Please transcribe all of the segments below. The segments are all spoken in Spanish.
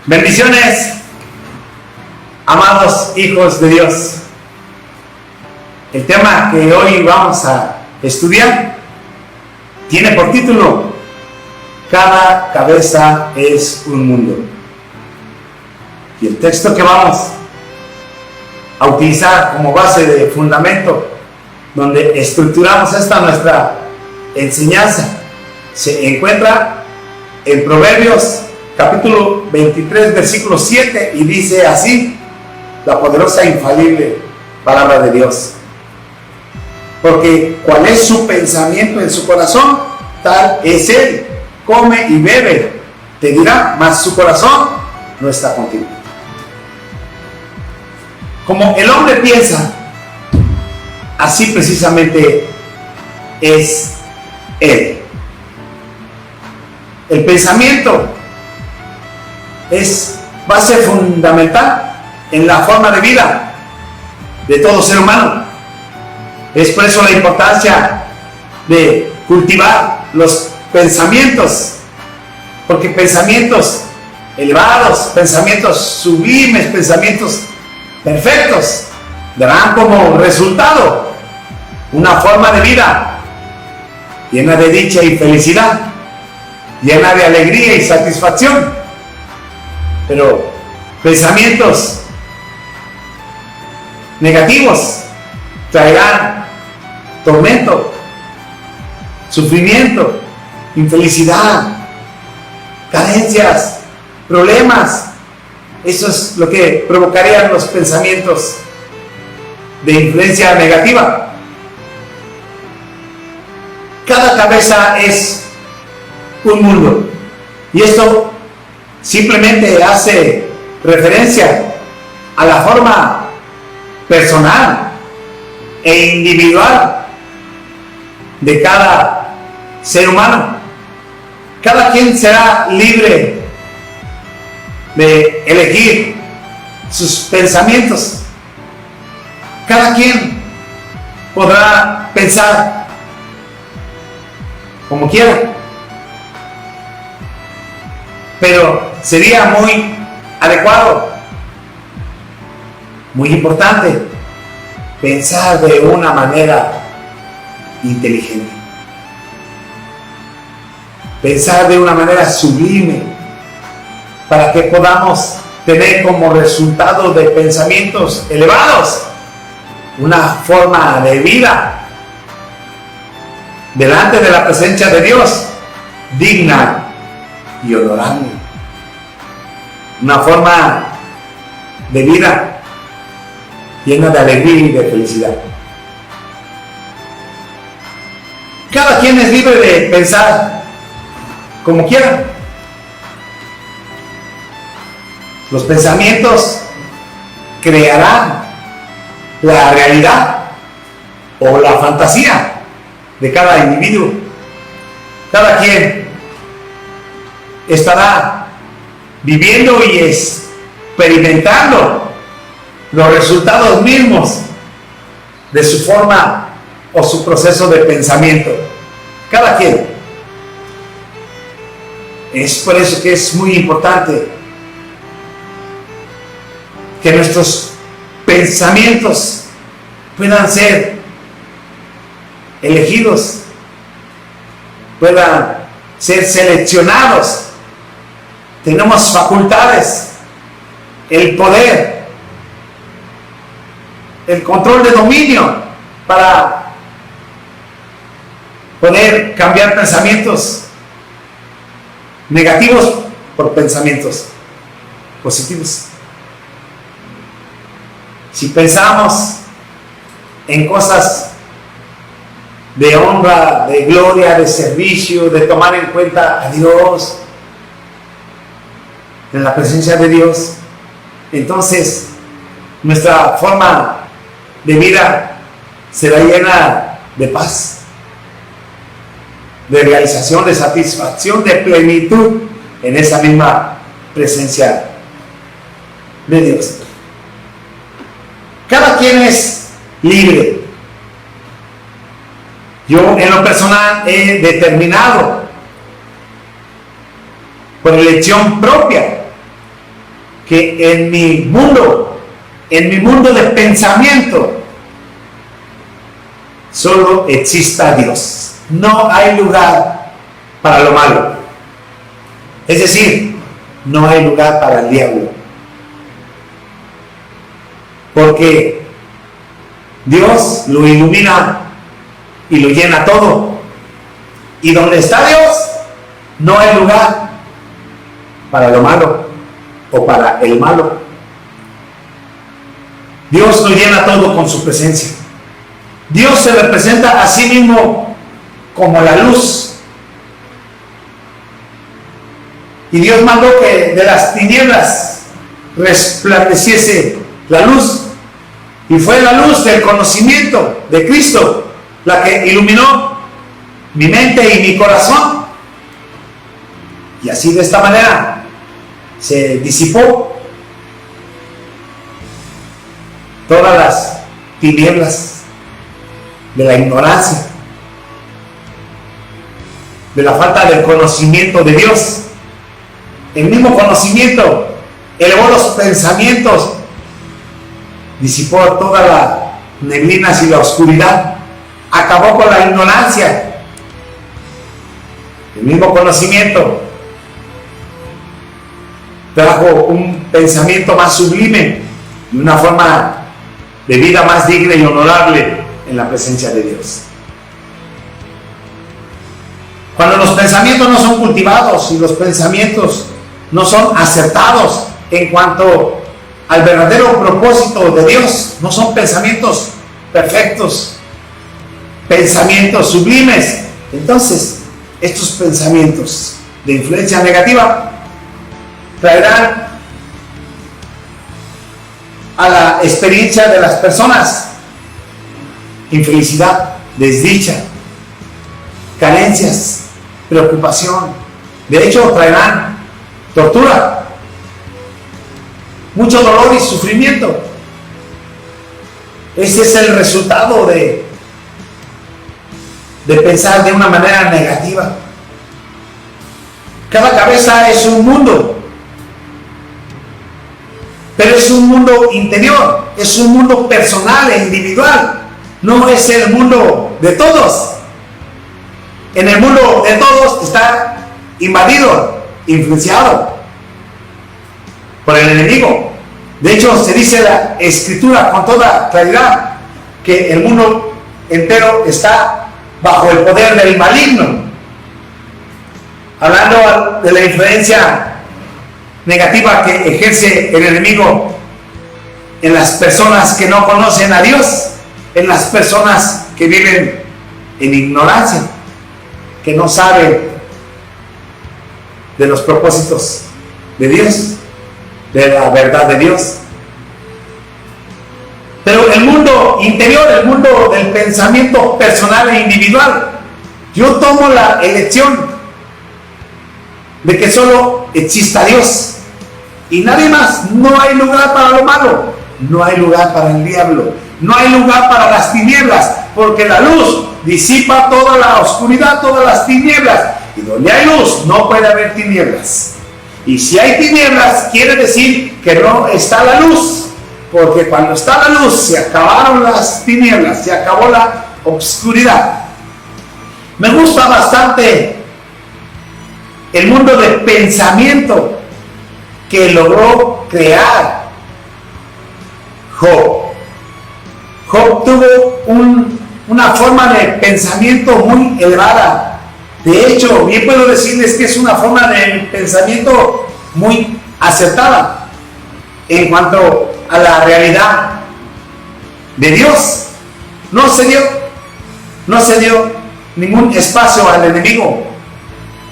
Bendiciones, amados hijos de Dios. El tema que hoy vamos a estudiar tiene por título: Cada cabeza es un mundo. Y el texto que vamos a utilizar como base de fundamento, donde estructuramos esta nuestra enseñanza, se encuentra en Proverbios capítulo 23, versículo 7, y dice así la poderosa e infalible palabra de Dios: porque cuál es su pensamiento en su corazón, tal es él. Come y bebe, te dirá, mas su corazón no está contigo. Como el hombre piensa, así precisamente es él. El pensamiento es base fundamental en la forma de vida de todo ser humano. Es por eso la importancia de cultivar los pensamientos, porque pensamientos elevados, pensamientos sublimes, pensamientos perfectos darán como resultado una forma de vida llena de dicha y felicidad, llena de alegría y satisfacción. Pero pensamientos negativos traerán tormento, sufrimiento, infelicidad, carencias, problemas. Eso es lo que provocarían los pensamientos de influencia negativa. Cada cabeza es un mundo, y esto simplemente hace referencia a la forma personal e individual de cada ser humano. Cada quien será libre de elegir sus pensamientos. Cada quien podrá pensar como quiera, pero sería muy adecuado, muy importante, pensar de una manera inteligente, pensar de una manera sublime, para que podamos tener como resultado de pensamientos elevados una forma de vida delante de la presencia de Dios digna y honorable, una forma de vida llena de alegría y de felicidad. Cada quien es libre de pensar como quiera. Los pensamientos crearán la realidad o la fantasía de cada individuo. Cada quien estará viviendo y experimentando los resultados mismos de su forma o su proceso de pensamiento. Cada quien. Es por eso que es muy importante que nuestros pensamientos puedan ser elegidos, puedan ser seleccionados. Tenemos facultades, el poder, el control de dominio para poder cambiar pensamientos negativos por pensamientos positivos. Si pensamos en cosas de honra, de gloria, de servicio, de tomar en cuenta a Dios, en la presencia de Dios, entonces nuestra forma de vida será llena de paz, de realización, de satisfacción, de plenitud en esa misma presencia de Dios. Cada quien es libre. Yo en lo personal he determinado por elección propia que en mi mundo de pensamiento, solo exista Dios. No hay lugar para lo malo. Es decir, no hay lugar para el diablo. Porque Dios lo ilumina y lo llena todo. Y donde está Dios, no hay lugar para lo malo o para el malo. Dios lo llena todo con su presencia. Dios se representa a sí mismo como la luz. Y Dios mandó que de las tinieblas resplandeciese la luz. Y fue la luz del conocimiento de Cristo la que iluminó mi mente y mi corazón. Y así de esta manera se disipó todas las tinieblas de la ignorancia, de la falta del conocimiento de Dios. El mismo conocimiento elevó los pensamientos, disipó todas las neblinas y la oscuridad, acabó con la ignorancia. El mismo conocimiento trajo un pensamiento más sublime y una forma de vida más digna y honorable en la presencia de Dios. Cuando los pensamientos no son cultivados y los pensamientos no son acertados en cuanto al verdadero propósito de Dios, no son pensamientos perfectos, pensamientos sublimes, entonces estos pensamientos de influencia negativa traerán a la experiencia de las personas infelicidad, desdicha, carencias, preocupación. De hecho, traerán tortura, mucho dolor y sufrimiento. Ese es el resultado de pensar de una manera negativa. Cada cabeza es un mundo, pero es un mundo interior, es un mundo personal e individual, no es el mundo de todos. En el mundo de todos está invadido, influenciado por el enemigo. De hecho, se dice la Escritura con toda claridad que el mundo entero está bajo el poder del maligno. Hablando de la influencia negativa que ejerce el enemigo en las personas que no conocen a Dios, en las personas que viven en ignorancia, que no saben de los propósitos de Dios, de la verdad de Dios. Pero el mundo interior, el mundo del pensamiento personal e individual, yo tomo la elección de que solo exista Dios y nadie más. No hay lugar para lo malo, no hay lugar para el diablo, no hay lugar para las tinieblas, porque la luz disipa toda la oscuridad, todas las tinieblas, y donde hay luz no puede haber tinieblas. Y si hay tinieblas, quiere decir que no está la luz, porque cuando está la luz se acabaron las tinieblas, se acabó la oscuridad. Me gusta bastante el mundo de pensamiento que logró crear Job. Job tuvo una forma de pensamiento muy elevada. De hecho, bien puedo decirles que es una forma de pensamiento muy acertada en cuanto a la realidad de Dios. No se dio ningún espacio al enemigo,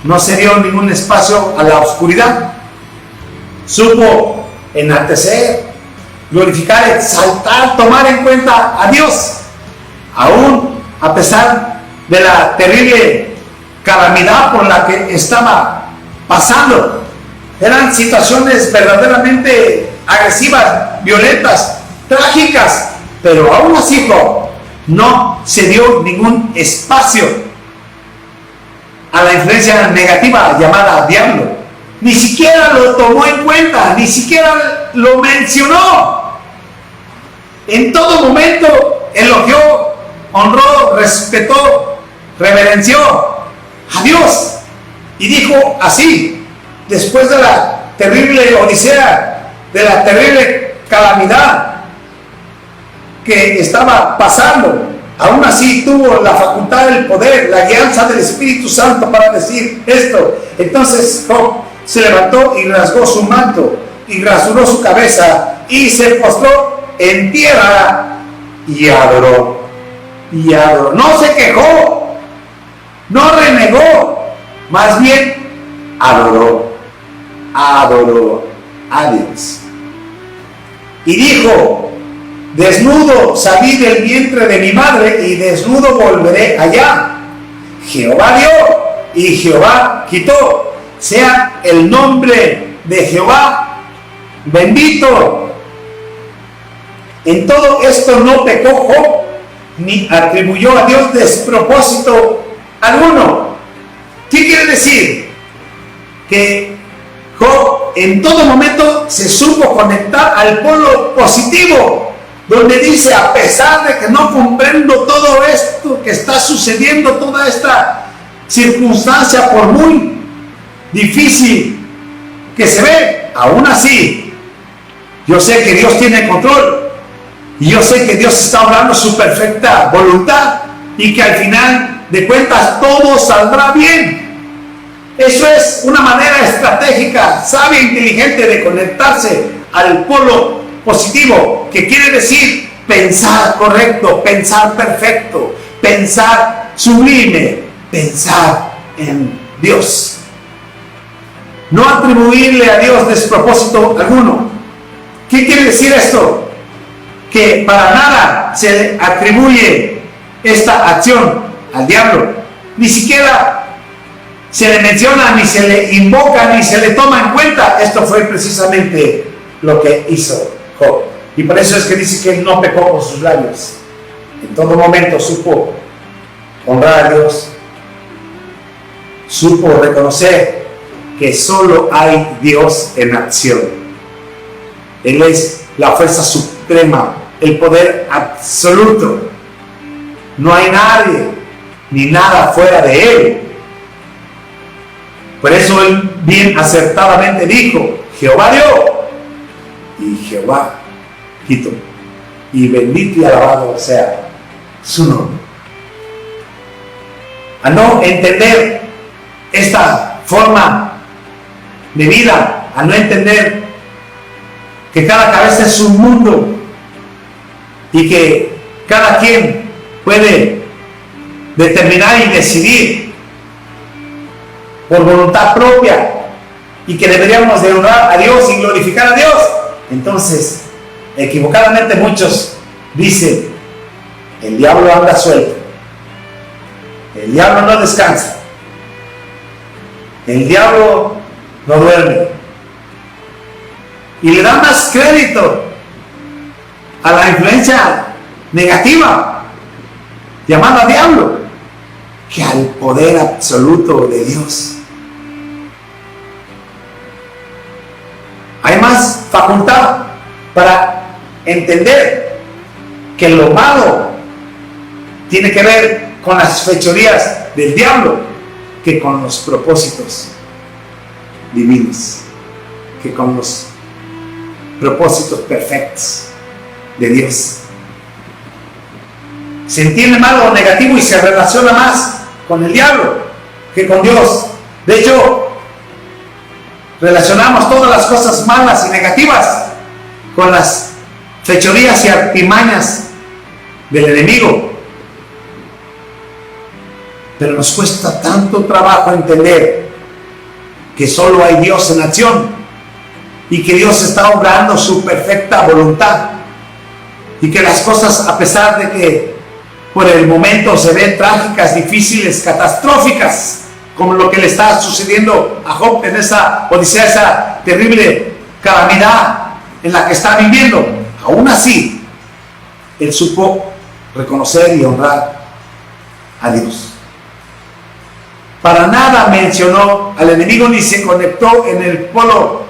no se dio ningún espacio a la oscuridad. Supo enaltecer, glorificar, exaltar, tomar en cuenta a Dios, aún a pesar de la terrible calamidad por la que estaba pasando. Eran situaciones verdaderamente agresivas, violentas, trágicas, pero aún así no se dio ningún espacio a la influencia negativa llamada diablo. Ni siquiera lo tomó en cuenta, ni siquiera lo mencionó. En todo momento elogió, honró, respetó, reverenció a Dios. Y dijo así, después de la terrible odisea, de la terrible calamidad que estaba pasando, aún así tuvo la facultad, el poder, la guianza del Espíritu Santo para decir esto. Entonces Job se levantó y rasgó su manto y rasuró su cabeza y se postró en tierra y adoró. Y adoró. No se quejó, no renegó, más bien adoró a Dios. Y dijo: desnudo salí del vientre de mi madre y desnudo volveré allá. Jehová dio y Jehová quitó. Sea el nombre de Jehová bendito. En todo esto no pecó Job, ni atribuyó a Dios despropósito alguno. ¿Qué quiere decir? Que Job en todo momento se supo conectar al polo positivo, donde dice: a pesar de que no comprendo todo esto que está sucediendo, toda esta circunstancia, por muy difícil que se ve, aún así yo sé que Dios tiene control, y yo sé que Dios está obrando su perfecta voluntad, y que al final de cuentas todo saldrá bien. Eso es una manera estratégica, sabia e inteligente de conectarse al polo positivo, que quiere decir pensar correcto, pensar perfecto, pensar sublime, pensar en Dios. No atribuirle a Dios despropósito alguno. ¿Qué quiere decir esto? Que para nada se le atribuye esta acción al diablo. Ni siquiera se le menciona, ni se le invoca, ni se le toma en cuenta. Esto fue precisamente lo que hizo Job. Y por eso es que dice que él no pecó con sus labios. En todo momento supo honrar a Dios. Supo reconocer que solo hay Dios en acción. Él es la fuerza suprema, el poder absoluto. No hay nadie ni nada fuera de Él. Por eso Él bien acertadamente dijo: Jehová dio y Jehová quitó, y bendito y alabado sea su nombre. A no entender esta forma de vida, a no entender que cada cabeza es un mundo y que cada quien puede determinar y decidir por voluntad propia, y que deberíamos de honrar a Dios y glorificar a Dios, entonces equivocadamente muchos dicen: el diablo anda suelto, el diablo no descansa, el diablo no duerme, y le da más crédito a la influencia negativa llamada diablo que al poder absoluto de Dios. Hay más facultad para entender que lo malo tiene que ver con las fechorías del diablo que con los propósitos divinos, que con los propósitos perfectos de Dios. Se entiende malo o negativo y se relaciona más con el diablo que con Dios. De hecho, relacionamos todas las cosas malas y negativas con las fechorías y artimañas del enemigo. Pero nos cuesta tanto trabajo entender que solo hay Dios en acción y que Dios está obrando su perfecta voluntad, y que las cosas, a pesar de que por el momento se ven trágicas, difíciles, catastróficas, como lo que le está sucediendo a Job en esa odisea, esa terrible calamidad en la que está viviendo. Aún así, él supo reconocer y honrar a Dios. Para nada mencionó al enemigo ni se conectó en el polo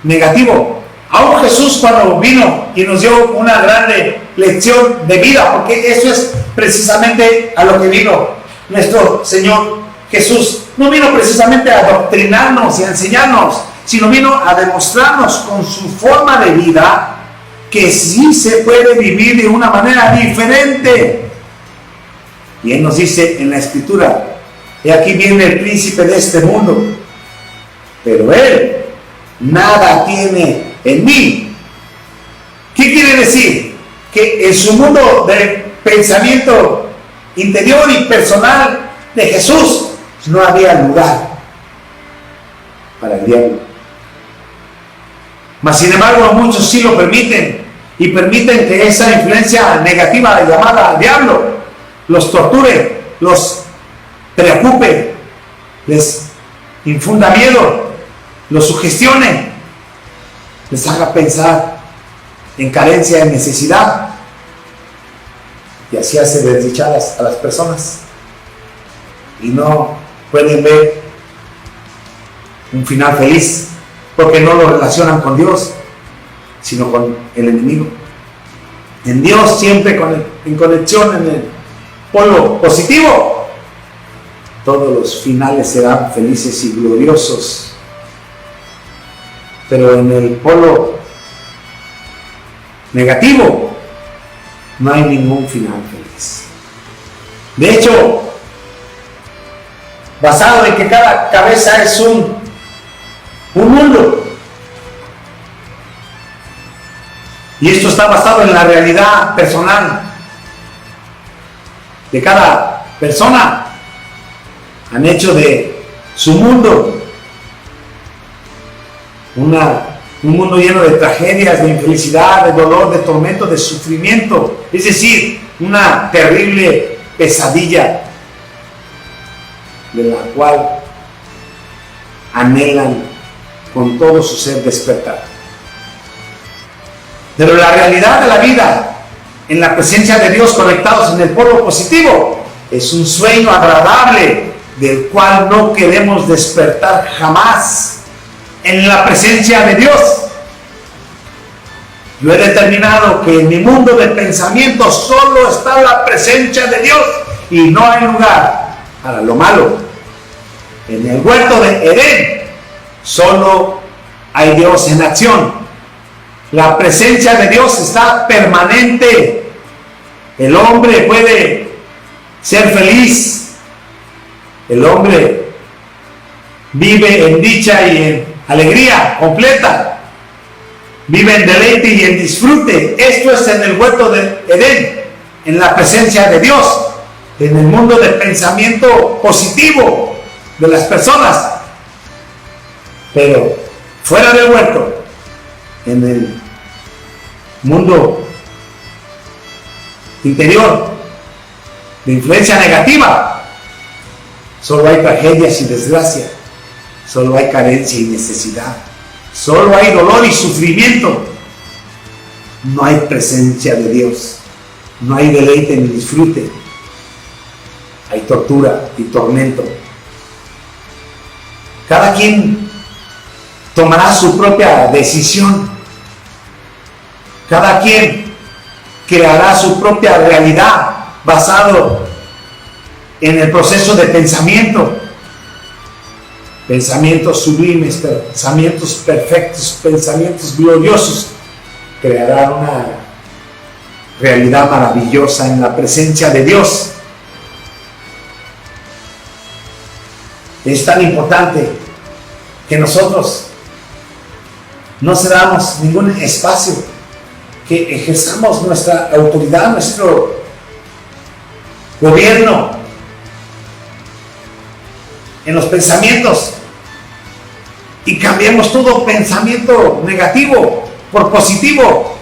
negativo. Aún Jesús, cuando vino y nos dio una grande lección de vida, porque eso es precisamente a lo que vino nuestro Señor Jesús. No vino precisamente a adoctrinarnos y a enseñarnos, sino vino a demostrarnos con su forma de vida que sí se puede vivir de una manera diferente. Y Él nos dice en la Escritura: he aquí viene el príncipe de este mundo, pero él nada tiene en mí. ¿Qué quiere decir? Que en su mundo de pensamiento interior y personal de Jesús no había lugar para el diablo. Mas sin embargo muchos sí lo permiten, y permiten que esa influencia negativa llamada diablo los torture, los preocupe, les infunda miedo, los sugestione, les haga pensar en carencia, en necesidad, y así hace desdichadas a las personas y no pueden ver un final feliz, porque no lo relacionan con Dios, sino con el enemigo. En Dios siempre en conexión en el polo positivo, todos los finales serán felices y gloriosos. Pero en el polo negativo no hay ningún final feliz. De hecho, basado en que cada cabeza es un mundo, y esto está basado en la realidad personal de cada persona, han hecho de su mundo un mundo lleno de tragedias, de infelicidad, de dolor, de tormento, de sufrimiento, es decir, una terrible pesadilla de la cual anhelan con todo su ser despertar. Pero la realidad de la vida en la presencia de Dios, conectados en el polo positivo, es un sueño agradable del cual no queremos despertar jamás. En la presencia de Dios, yo he determinado que en mi mundo de pensamiento solo está la presencia de Dios y no hay lugar para lo malo. En el huerto de Edén solo hay Dios en acción. La presencia de Dios está permanente. El hombre puede ser feliz. El hombre vive en dicha y en alegría completa. Vive en deleite y en disfrute. Esto es en el huerto de Edén, en la presencia de Dios, en el mundo de pensamiento positivo de las personas. Pero fuera del huerto, en el mundo interior de influencia negativa, solo hay tragedias y desgracia, solo hay carencia y necesidad, solo hay dolor y sufrimiento. No hay presencia de Dios, no hay deleite ni disfrute, hay tortura y tormento. Cada quien tomará su propia decisión. Cada quien creará su propia realidad basado en el proceso de pensamiento. Pensamientos sublimes, pensamientos perfectos, pensamientos gloriosos crearán una realidad maravillosa en la presencia de Dios. Es tan importante que nosotros no cedamos ningún espacio, que ejerzamos nuestra autoridad, nuestro gobierno en los pensamientos y cambiemos todo pensamiento negativo por positivo,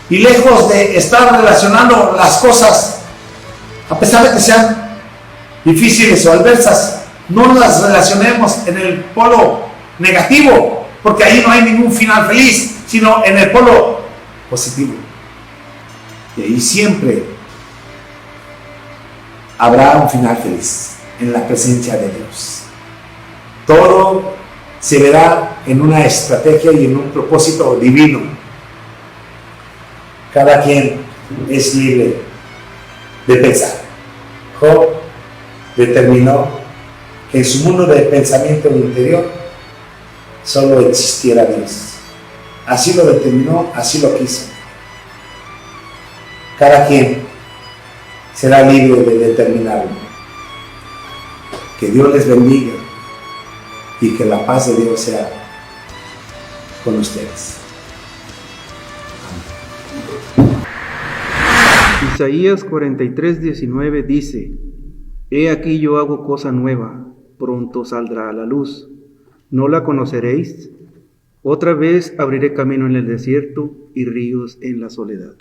y lejos de estar relacionando las cosas, a pesar de que sean difíciles o adversas, no las relacionemos en el polo negativo, porque ahí no hay ningún final feliz, sino en el polo positivo. Y ahí siempre habrá un final feliz en la presencia de Dios. Todo se verá en una estrategia y en un propósito divino. Cada quien es libre de pensar. Job determinó que en su mundo de pensamiento interior solo existiera Dios. Así lo determinó, así lo quiso. Cada quien será libre de determinarlo. Que Dios les bendiga y que la paz de Dios sea con ustedes. Isaías 43:19 dice: He aquí yo hago cosa nueva, pronto saldrá a la luz. ¿No la conoceréis? Otra vez abriré camino en el desierto y ríos en la soledad.